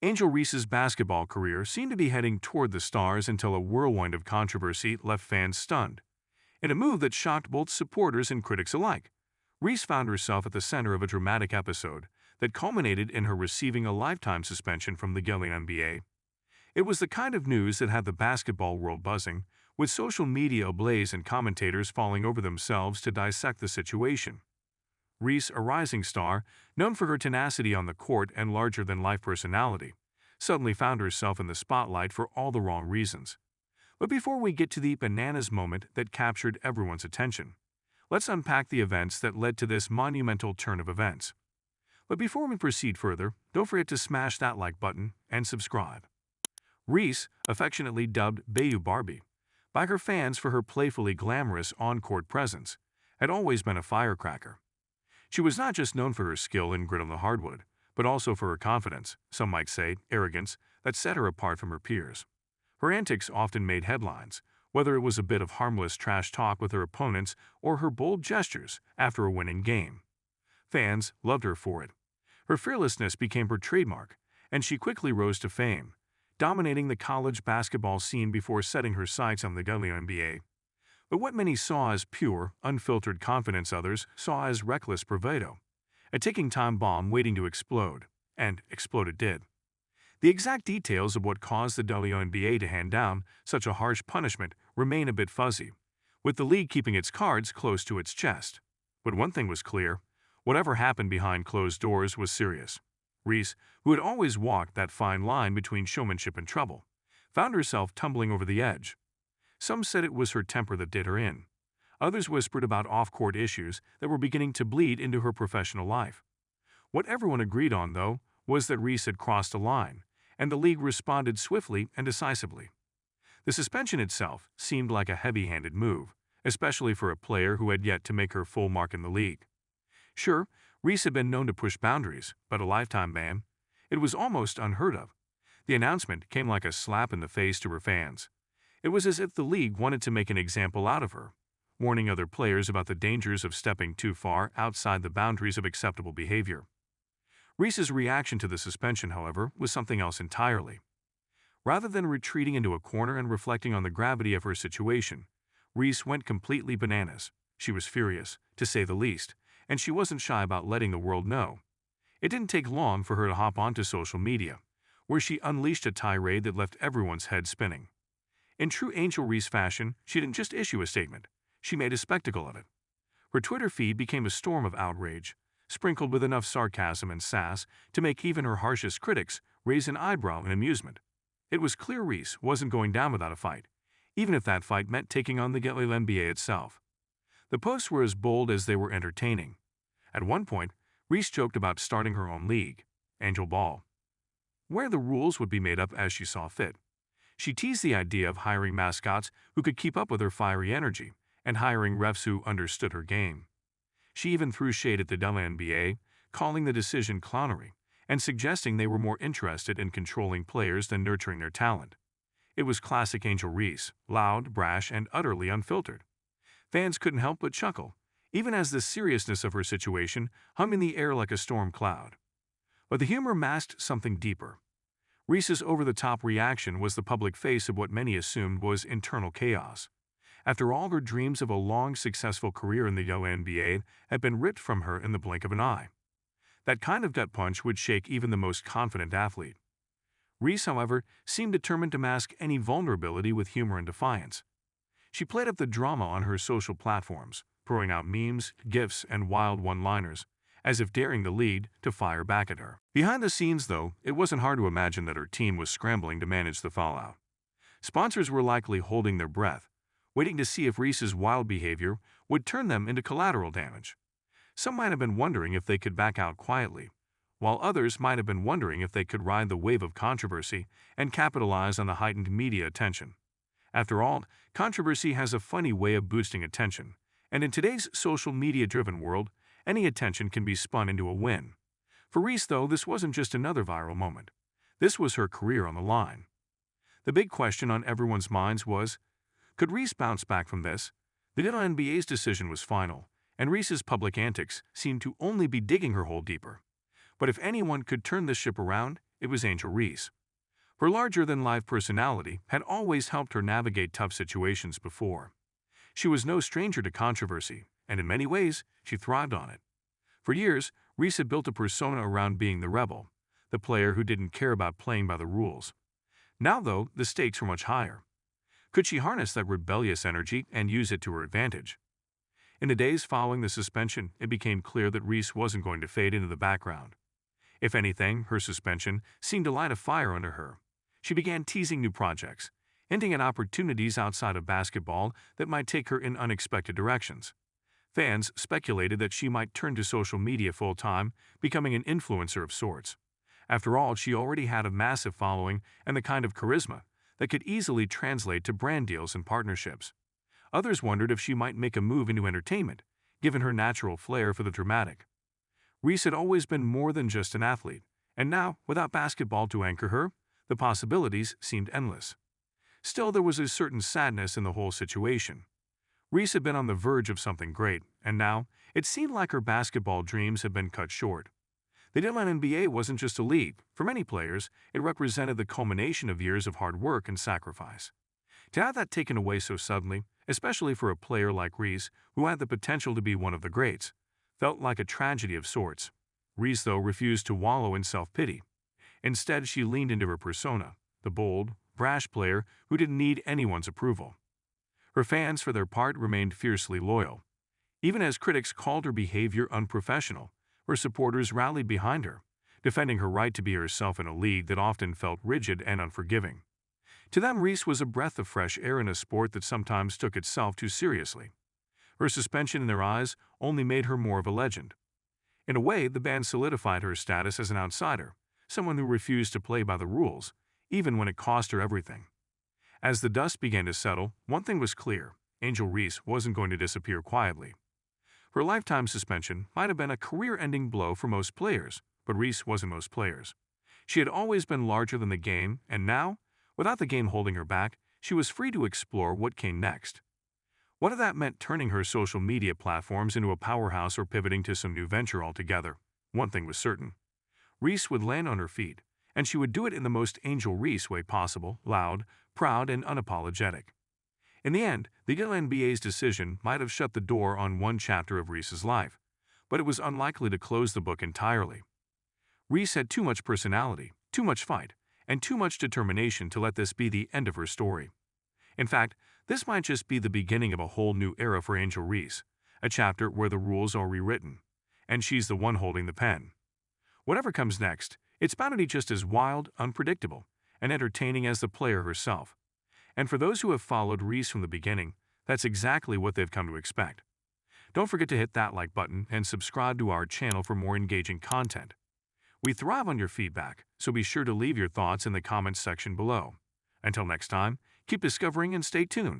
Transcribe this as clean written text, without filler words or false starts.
Angel Reese's basketball career seemed to be heading toward the stars until a whirlwind of controversy left fans stunned. In a move that shocked both supporters and critics alike, Reese found herself at the center of a dramatic episode that culminated in her receiving a lifetime suspension from the WNBA. It was the kind of news that had the basketball world buzzing, with social media ablaze and commentators falling over themselves to dissect the situation. Reese, a rising star, known for her tenacity on the court and larger-than-life personality, suddenly found herself in the spotlight for all the wrong reasons. But before we get to the bananas moment that captured everyone's attention, let's unpack the events that led to this monumental turn of events. But before we proceed further, don't forget to smash that like button and subscribe. Reese, affectionately dubbed Bayou Barbie by her fans for her playfully glamorous on-court presence, had always been a firecracker. She was not just known for her skill and grit on the hardwood, but also for her confidence, some might say arrogance, that set her apart from her peers. Her antics often made headlines, whether it was a bit of harmless trash talk with her opponents or her bold gestures after a winning game. Fans loved her for it. Her fearlessness became her trademark, and she quickly rose to fame, dominating the college basketball scene before setting her sights on the WNBA. But what many saw as pure, unfiltered confidence others saw as reckless bravado, a ticking time bomb waiting to explode, and explode it did. The exact details of what caused the WNBA to hand down such a harsh punishment remain a bit fuzzy, with the league keeping its cards close to its chest. But one thing was clear: whatever happened behind closed doors was serious. Reese, who had always walked that fine line between showmanship and trouble, found herself tumbling over the edge. Some said it was her temper that did her in. Others whispered about off-court issues that were beginning to bleed into her professional life. What everyone agreed on, though, was that Reese had crossed a line, and the league responded swiftly and decisively. The suspension itself seemed like a heavy-handed move, especially for a player who had yet to make her full mark in the league. Sure, Reese had been known to push boundaries, but a lifetime ban? It was almost unheard of. The announcement came like a slap in the face to her fans. It was as if the league wanted to make an example out of her, warning other players about the dangers of stepping too far outside the boundaries of acceptable behavior. Reese's reaction to the suspension, however, was something else entirely. Rather than retreating into a corner and reflecting on the gravity of her situation, Reese went completely bananas. She was furious, to say the least, and she wasn't shy about letting the world know. It didn't take long for her to hop onto social media, where she unleashed a tirade that left everyone's head spinning. In true Angel Reese fashion, she didn't just issue a statement, she made a spectacle of it. Her Twitter feed became a storm of outrage, sprinkled with enough sarcasm and sass to make even her harshest critics raise an eyebrow in amusement. It was clear Reese wasn't going down without a fight, even if that fight meant taking on the WNBA itself. The posts were as bold as they were entertaining. At one point, Reese joked about starting her own league, Angel Ball, where the rules would be made up as she saw fit. She teased the idea of hiring mascots who could keep up with her fiery energy and hiring refs who understood her game. She even threw shade at the WNBA, calling the decision clownery and suggesting they were more interested in controlling players than nurturing their talent. It was classic Angel Reese, loud, brash, and utterly unfiltered. Fans couldn't help but chuckle, even as the seriousness of her situation hung in the air like a storm cloud. But the humor masked something deeper. Reese's over-the-top reaction was the public face of what many assumed was internal chaos. After all, her dreams of a long, successful career in the WNBA had been ripped from her in the blink of an eye. That kind of gut punch would shake even the most confident athlete. Reese, however, seemed determined to mask any vulnerability with humor and defiance. She played up the drama on her social platforms, throwing out memes, gifs, and wild one-liners, as if daring the league to fire back at her. Behind the scenes, though, it wasn't hard to imagine that her team was scrambling to manage the fallout. Sponsors were likely holding their breath, waiting to see if Reese's wild behavior would turn them into collateral damage. Some might have been wondering if they could back out quietly, while others might have been wondering if they could ride the wave of controversy and capitalize on the heightened media attention. After all, controversy has a funny way of boosting attention, and in today's social media-driven world, any attention can be spun into a win. For Reese, though, this wasn't just another viral moment. This was her career on the line. The big question on everyone's minds was, could Reese bounce back from this? The WNBA's decision was final, and Reese's public antics seemed to only be digging her hole deeper. But if anyone could turn this ship around, it was Angel Reese. Her larger-than-life personality had always helped her navigate tough situations before. She was no stranger to controversy, and in many ways, she thrived on it. For years, Reese had built a persona around being the rebel, the player who didn't care about playing by the rules. Now, though, the stakes were much higher. Could she harness that rebellious energy and use it to her advantage? In the days following the suspension, it became clear that Reese wasn't going to fade into the background. If anything, her suspension seemed to light a fire under her. She began teasing new projects, hinting at opportunities outside of basketball that might take her in unexpected directions. Fans speculated that she might turn to social media full-time, becoming an influencer of sorts. After all, she already had a massive following and the kind of charisma that could easily translate to brand deals and partnerships. Others wondered if she might make a move into entertainment, given her natural flair for the dramatic. Reese had always been more than just an athlete, and now, without basketball to anchor her, the possibilities seemed endless. Still, there was a certain sadness in the whole situation. Reese had been on the verge of something great, and now, it seemed like her basketball dreams had been cut short. The WNBA wasn't just a league. For many players, it represented the culmination of years of hard work and sacrifice. To have that taken away so suddenly, especially for a player like Reese, who had the potential to be one of the greats, felt like a tragedy of sorts. Reese, though, refused to wallow in self-pity. Instead, she leaned into her persona, the bold, brash player who didn't need anyone's approval. Her fans, for their part, remained fiercely loyal. Even as critics called her behavior unprofessional, her supporters rallied behind her, defending her right to be herself in a league that often felt rigid and unforgiving. To them, Reese was a breath of fresh air in a sport that sometimes took itself too seriously. Her suspension in their eyes only made her more of a legend. In a way, the ban solidified her status as an outsider, someone who refused to play by the rules, even when it cost her everything. As the dust began to settle, one thing was clear: Angel Reese wasn't going to disappear quietly. Her lifetime suspension might have been a career-ending blow for most players, but Reese wasn't most players. She had always been larger than the game, and now, without the game holding her back, she was free to explore what came next. Whether that meant turning her social media platforms into a powerhouse or pivoting to some new venture altogether, one thing was certain: Reese would land on her feet, and she would do it in the most Angel Reese way possible: loud, proud, and unapologetic. In the end, the WNBA's decision might have shut the door on one chapter of Reese's life, but it was unlikely to close the book entirely. Reese had too much personality, too much fight, and too much determination to let this be the end of her story. In fact, this might just be the beginning of a whole new era for Angel Reese, a chapter where the rules are rewritten, and she's the one holding the pen. Whatever comes next, it's bound to be just as wild, unpredictable, and entertaining as the player herself. And for those who have followed Reese from the beginning, that's exactly what they've come to expect. Don't forget to hit that like button and subscribe to our channel for more engaging content. We thrive on your feedback, so be sure to leave your thoughts in the comments section below. Until next time, keep discovering and stay tuned.